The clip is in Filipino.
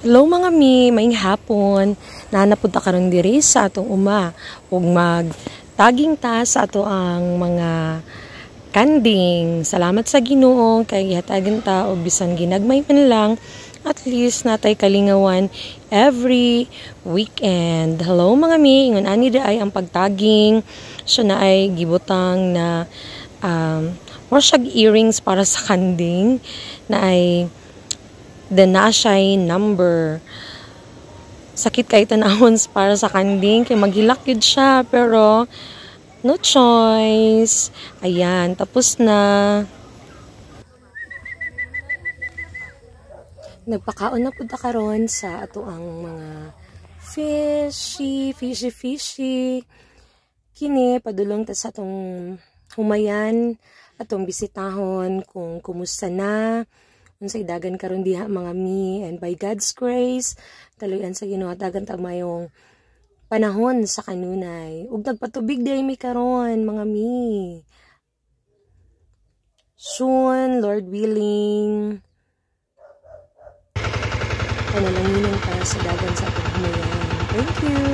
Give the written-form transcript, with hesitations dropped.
Hello mga mi, maing hapon. Nanapunta karon diri sa atong uma ug magtaging ta sa ato ang mga kanding. Salamat sa Ginoo kay gihatagan ta og bisan ginagmay man lang, at least natay kalingawan every weekend. Hello mga mi, ingon ani ay ang pagtaging. Siya na ay gibutang na more siya earrings para sa kanding na ay the nashay number. Sakit kay tanahon para sa kanding kay maghilak yun siya, pero no choice. Ayan, tapos na. Nagpakaon na pud ta karon sa ato ang mga fishy. Kini padulong ta sa atong humayan, atong bisitahon kung kumusta na unsay dagan karon diha mga mi, and by God's grace tuluyan sa Ginoo dagan ta mayong panahon sa kanunay ug nagpatubig day mi karon mga mi. Soon, Lord willing, panalangin para sa dagan sa atong humayan. Thank you.